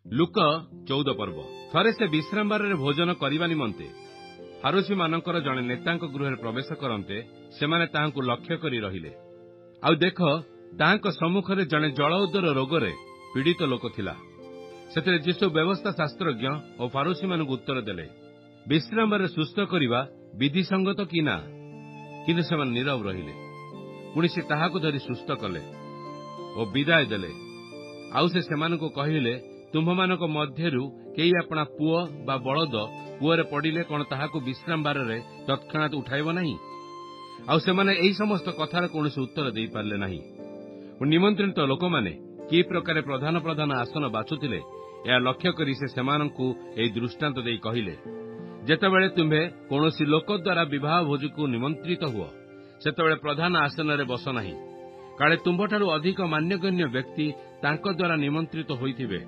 ଲୁକ 14 ପର୍ବ। ଥରେ ସେ ବିଶ୍ରାମବାରରେ ଭୋଜନ କରିବା ନିମନ୍ତେ ଫାରୁସୀମାନଙ୍କର ଜଣେ ନେତାଙ୍କ ଗୃହରେ ପ୍ରବେଶ କରନ୍ତେ ସେମାନେ ତାହାଙ୍କୁ ଲକ୍ଷ୍ୟ କରି ରହିଲେ। ଆଉ ଦେଖ, ତାହାଙ୍କ ସମ୍ମୁଖରେ ଜଣେ ଜଳଉଦର ରୋଗରେ ପୀଡ଼ିତ ଲୋକ ଥିଲା। ସେଥିରେ ଯୀଶୁ ବ୍ୟବସ୍ଥା ଶାସ୍ତ୍ରଜ୍ଞ ଓ ଫାରୁସୀମାନଙ୍କୁ ଉତ୍ତର ଦେଲେ, ବିଶ୍ରାମବାରରେ ସୁସ୍ଥ କରିବା ବିଧିସଙ୍ଗତ କି ନା? କିନ୍ତୁ ସେମାନେ ନୀରବ ରହିଲେ। ପୁଣି ସେ ତାହାକୁ ଧରି ସୁସ୍ଥ କଲେ ଓ ବିଦାୟ ଦେଲେ। ଆଉ ସେ ସେମାନଙ୍କୁ କହିଲେ, ତୁମ୍ଭମାନଙ୍କ ମଧ୍ୟରୁ କେହି ଆପଣା ପୁଅ ବା ବଳଦ କୂଅରେ ପଡ଼ିଲେ କଣ ତାହାକୁ ବିଶ୍ରାମବାରରେ ତତ୍କ୍ଷଣାତ୍ ଉଠାଇବ ନାହିଁ? ଆଉ ସେମାନେ ଏହି ସମସ୍ତ କଥାର କୌଣସି ଉତ୍ତର ଦେଇପାରିଲେ ନାହିଁ। ନିମନ୍ତ୍ରିତ ଲୋକମାନେ କି ପ୍ରକାରେ ପ୍ରଧାନ ପ୍ରଧାନ ଆସନ ବାଛୁଥିଲେ, ଏହା ଲକ୍ଷ୍ୟ କରି ସେ ସେମାନଙ୍କୁ ଏହି ଦୃଷ୍ଟାନ୍ତ ଦେଇ କହିଲେ, ଯେତେବେଳେ ତୁମ୍ଭେ କୌଣସି ଲୋକ ଦ୍ୱାରା ବିବାହ ଭୋଜିକୁ ନିମନ୍ତ୍ରିତ ହୁଅ, ସେତେବେଳେ ପ୍ରଧାନ ଆସନରେ ବସ ନାହିଁ। କାଳେ ତୁମ୍ଭଠାରୁ ଅଧିକ ମାନ୍ୟଗଣ୍ୟ ବ୍ୟକ୍ତି ତାଙ୍କ ଦ୍ୱାରା ନିମନ୍ତ୍ରିତ ହୋଇଥିବେ।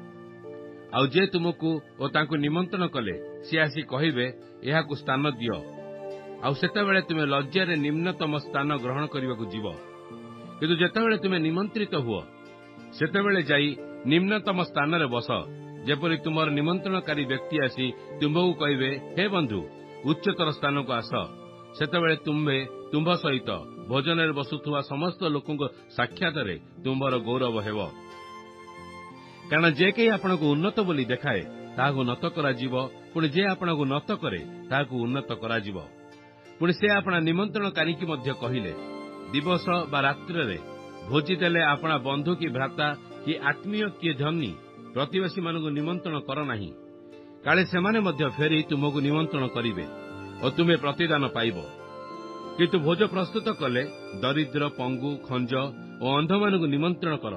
ଆଉ ଯେ ତୁମକୁ ଓ ତାଙ୍କୁ ନିମନ୍ତ୍ରଣ କଲେ, ସେ ଆସି କହିବେ, ଏହାକୁ ସ୍ଥାନ ଦିଅ। ଆଉ ସେତେବେଳେ ତୁମେ ଲଜ୍ଜାରେ ନିମ୍ନତମ ସ୍ଥାନ ଗ୍ରହଣ କରିବାକୁ ଯିବ। କିନ୍ତୁ ଯେତେବେଳେ ତୁମେ ନିମନ୍ତ୍ରିତ ହୁଅ, ସେତେବେଳେ ଯାଇ ନିମ୍ନତମ ସ୍ଥାନରେ ବସ, ଯେପରି ତୁମର ନିମନ୍ତ୍ରଣକାରୀ ବ୍ୟକ୍ତି ଆସି ତୁମ୍ଭକୁ କହିବେ, ହେ ବନ୍ଧୁ, ଉଚ୍ଚତର ସ୍ଥାନକୁ ଆସ। ସେତେବେଳେ ତୁମ୍ଭେ ତୁମ୍ଭ ସହିତ ଭୋଜନରେ ବସୁଥିବା ସମସ୍ତ ଲୋକଙ୍କ ସାକ୍ଷାତରେ ତୁମ୍ଭର ଗୌରବ ହେବ। କାରଣ ଯେ କେହି ଆପଣଙ୍କୁ ଉନ୍ନତ ବୋଲି ଦେଖାଏ, ତାହାକୁ ନତ କରାଯିବ, ପୁଣି ଯେ ଆପଣଙ୍କୁ ନତ କରେ, ତାହାକୁ ଉନ୍ନତ କରାଯିବ। ପୁଣି ସେ ଆପଣା ନିମନ୍ତ୍ରଣକାରୀକି ମଧ୍ୟ କହିଲେ, ଦିବସ ବା ରାତ୍ରରେ ଭୋଜି ଦେଲେ ଆପଣା ବନ୍ଧୁ କି ଭ୍ରାତା କି ଆତ୍ମୀୟ କି ଧନୀ ପ୍ରତିବେଶୀମାନଙ୍କୁ ନିମନ୍ତ୍ରଣ କର ନାହିଁ। କାଳେ ସେମାନେ ମଧ୍ୟ ଫେରି ତୁମକୁ ନିମନ୍ତ୍ରଣ କରିବେ ଓ ତୁମେ ପ୍ରତିଦାନ ପାଇବ। କିନ୍ତୁ ଭୋଜ ପ୍ରସ୍ତୁତ କଲେ ଦରିଦ୍ର, ପଙ୍ଗୁ, ଖଞ୍ଜ ଓ ଅନ୍ଧମାନଙ୍କୁ ନିମନ୍ତ୍ରଣ କର,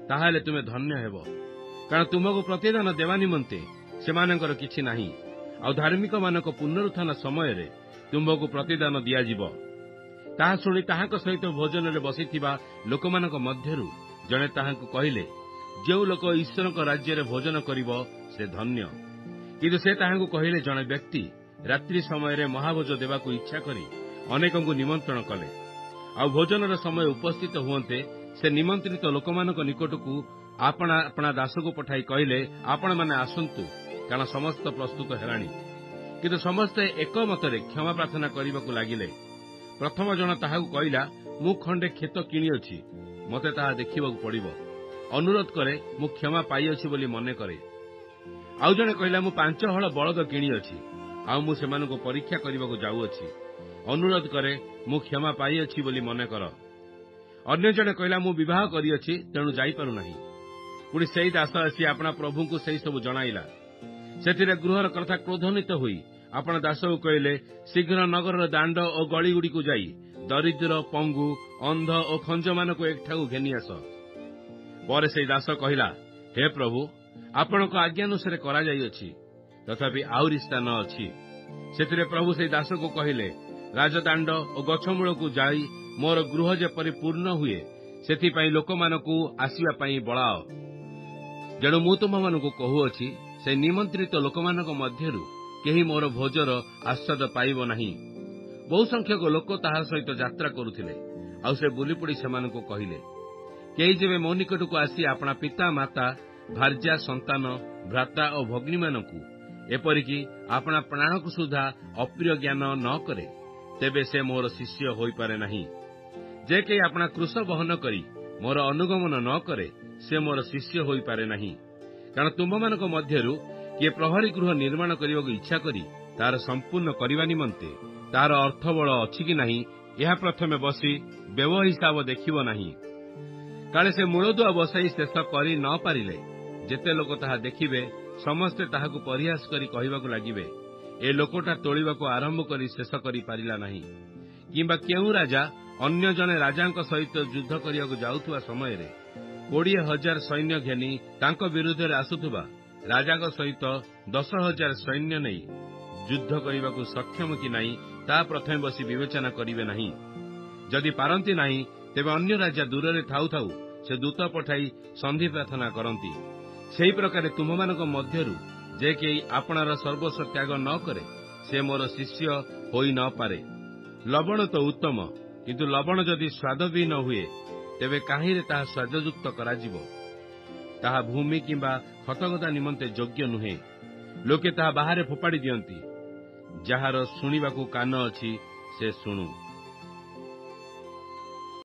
ତାହେଲେ ତୁମେ ଧନ୍ୟ ହେବ। କାରଣ ତୁମକୁ ପ୍ରତିଦାନ ଦେବା ନିମନ୍ତେ ସେମାନଙ୍କର କିଛି ନାହିଁ। ଆଉ ଧାର୍ମିକମାନଙ୍କ ପୁନରୁତ୍ଥାନ ସମୟରେ ତୁମ୍ଭକୁ ପ୍ରତିଦାନ ଦିଆଯିବ। ତାହା ଶୁଣି ତାହାଙ୍କ ସହିତ ଭୋଜନରେ ବସିଥିବା ଲୋକମାନଙ୍କ ମଧ୍ୟରୁ ଜଣେ ତାହାଙ୍କୁ କହିଲେ, ଯେଉଁ ଲୋକ ଈଶ୍ୱରଙ୍କ ରାଜ୍ୟରେ ଭୋଜନ କରିବ, ସେ ଧନ୍ୟ। କିନ୍ତୁ ସେ ତାହାଙ୍କୁ କହିଲେ, ଜଣେ ବ୍ୟକ୍ତି ରାତ୍ରି ସମୟରେ ମହାଭୋଜ ଦେବାକୁ ଇଚ୍ଛା କରି ଅନେକଙ୍କୁ ନିମନ୍ତ୍ରଣ କଲେ। ଆଉ ଭୋଜନର ସମୟ ଉପସ୍ଥିତ ହୁଅନ୍ତେ ସେ ନିମନ୍ତ୍ରିତ ଲୋକମାନଙ୍କ ନିକଟକୁ ଆପଣା ଆପଣା ଦାସକୁ ପଠାଇ କହିଲେ, ଆପଣମାନେ ଆସନ୍ତୁ, କାରଣ ସମସ୍ତ ପ୍ରସ୍ତୁତ ହେଲାଣି। କିନ୍ତୁ ସମସ୍ତେ ଏକମତରେ କ୍ଷମା ପ୍ରାର୍ଥନା କରିବାକୁ ଲାଗିଲେ। ପ୍ରଥମ ଜଣ ତାହାକୁ କହିଲା, ମୁଁ ଖଣ୍ଡେ କ୍ଷେତ କିଣିଅଛି, ମୋତେ ତାହା ଦେଖିବାକୁ ପଡ଼ିବ। ଅନୁରୋଧ କରେ, ମୁଁ କ୍ଷମା ପାଇଅଛି ବୋଲି ମନେ କରେ। ଆଉ ଜଣେ କହିଲା, ମୁଁ 5 ହଳ ବଳଦ କିଣିଅଛି, ଆଉ ମୁଁ ସେମାନଙ୍କୁ ପରୀକ୍ଷା କରିବାକୁ ଯାଉଅଛି। ଅନୁରୋଧ କରେ, ମୁଁ କ୍ଷମା ପାଇଅଛି ବୋଲି ମନେ କର। ଅନ୍ୟ ଜଣେ କହିଲା, ମୁଁ ବିବାହ କରିଅଛି, ତେଣୁ ଯାଇପାରୁନାହିଁ। ପୁଣି ସେହି ଦାସ ଆସି ଆପଣା ପ୍ରଭୁଙ୍କୁ ସେହି ସବୁ ଜଣାଇଲା। ସେଥିରେ ଗୃହର କଥା କ୍ରୋଧାନ୍ୱିତ ହୋଇ ଆପଣ ଦାସକୁ କହିଲେ, ଶୀଘ୍ର ନଗରର ଦାଣ୍ଡ ଓ ଗଳିଗୁଡ଼ିକୁ ଯାଇ ଦରିଦ୍ର, ପଙ୍ଗୁ, ଅନ୍ଧ ଓ ଖଞ୍ଜମାନଙ୍କୁ ଏଠାକୁ ଘେନି ଆସ। ପରେ ସେହି ଦାସ କହିଲା, ହେ ପ୍ରଭୁ, ଆପଣଙ୍କ ଆଜ୍ଞାନୁସାରେ କରାଯାଇଅଛି, ତଥାପି ଆହୁରି ସ୍ଥାନ ଅଛି। ସେଥିରେ ପ୍ରଭୁ ସେହି ଦାସକୁ କହିଲେ, ରାଜଦାଣ୍ଡ ଓ ଗଛମୂଳକୁ ଯାଇ ମୋର ଗୃହ ଯେପରି ପୂର୍ଣ୍ଣ ହୁଏ, ସେଥିପାଇଁ ଲୋକମାନଙ୍କୁ ଆସିବା ପାଇଁ ବଳାଅ। ଯେଣୁ ମୁଁ ତୁମମାନଙ୍କୁ କହୁଅଛି, ସେ ନିମନ୍ତ୍ରିତ ଲୋକମାନଙ୍କ ମଧ୍ୟରୁ କେହି ମୋର ଭୋଜର ଆସ୍ୱାଦ ପାଇବ ନାହିଁ। ବହୁ ସଂଖ୍ୟକ ଲୋକ ତାହା ସହିତ ଯାତ୍ରା କରୁଥିଲେ। ଆଉ ସେ ବୁଲିପଡ଼ି ସେମାନଙ୍କୁ କହିଲେ, କେହି ଯେବେ ମୋ ନିକଟକୁ ଆସି ଆପଣା ପିତା, ମାତା, ଭାର୍ଯ୍ୟା, ସନ୍ତାନ, ଭ୍ରାତା ଓ ଭଗ୍ନୀମାନଙ୍କୁ, ଏପରିକି ଆପଣା ପ୍ରାଣକୁ ସୁଦ୍ଧା ଅପ୍ରିୟ ଜ୍ଞାନ ନ କରେ, ତେବେ ସେ ମୋର ଶିଷ୍ୟ ହୋଇପାରେ ନାହିଁ। ଯେ କେହି ଆପଣା କ୍ରୁଶ ବହନ କରି ମୋର ଅନୁଗମନ ନ କରେ, ସେ ମୋର ଶିଷ୍ୟ ହୋଇପାରେ ନାହିଁ। କାରଣ ତୁମ୍ଭମାନଙ୍କ ମଧ୍ୟରୁ କିଏ ପ୍ରହରୀ ଗୃହ ନିର୍ମାଣ କରିବାକୁ ଇଚ୍ଛା କରି ତାହାର ସମ୍ପୂର୍ଣ୍ଣ କରିବା ନିମନ୍ତେ ତାହାର ଅର୍ଥବଳ ଅଛି କି ନାହିଁ, ଏହା ପ୍ରଥମେ ବସି ବ୍ୟୟ ହିସାବ ଦେଖିବ ନାହିଁ। କାଳେ ସେ ମୂଳଦୁଆ ବସାଇ ଶେଷ କରି ନ ପାରିଲେ, ଯେତେ ଲୋକ ତାହା ଦେଖିବେ, ସମସ୍ତେ ତାହାକୁ ପରିହାସ କରି କହିବାକୁ ଲାଗିବେ, ଏ ଲୋକଟା ତୋଳିବାକୁ ଆରମ୍ଭ କରି ଶେଷ କରିପାରିଲା ନାହିଁ। କିମ୍ବା କେଉଁ ରାଜା ଅନ୍ୟ ଜଣେ ରାଜାଙ୍କ ସହିତ ଯୁଦ୍ଧ କରିବାକୁ ଯାଉଥିବା ସମୟରେ 20,000 ସୈନ୍ୟ ଘେନି ତାଙ୍କ ବିରୁଦ୍ଧରେ ଆସୁଥିବା ରାଜାଙ୍କ ସହିତ 10,000 ସୈନ୍ୟ ନେଇ ଯୁଦ୍ଧ କରିବାକୁ ସକ୍ଷମ କି ନାହିଁ, ତାହା ପ୍ରଥମେ ବସି ବିବେଚନା କରିବେ ନାହିଁ। ଯଦି ପାରନ୍ତି ନାହିଁ, ତେବେ ଅନ୍ୟ ରାଜା ଦୂରରେ ଥାଉ ଥାଉ ସେ ଦୂତ ପଠାଇ ସନ୍ଧି ପ୍ରାର୍ଥନା କରନ୍ତି। ସେହି ପ୍ରକାରେ ତୁମମାନଙ୍କ ମଧ୍ୟରୁ ଯେ କେହି ଆପଣାର ସର୍ବସ୍ୱ ତ୍ୟାଗ ନ କରେ, ସେ ମୋର ଶିଷ୍ୟ ହୋଇ ନ ପାରେ। ଲବଣ ତ ଉତ୍ତମ, କିନ୍ତୁ ଲବଣ ଯଦି ସ୍ୱାଦ ବି ନ ହୁଏ, ତେବେ କାହିଁରେ ତାହା ସ୍ୱାଦଯୁକ୍ତ କରାଯିବ? ତାହା ଭୂମି କିମ୍ବା ଖତଗଦା ନିମନ୍ତେ ଯୋଗ୍ୟ ନୁହେଁ। ଲୋକେ ତାହା ବାହାରେ ଫୋପାଡ଼ି ଦିଅନ୍ତି। ଯାହାର ଶୁଣିବାକୁ କାନ ଅଛି ସେ ଶୁଣୁ।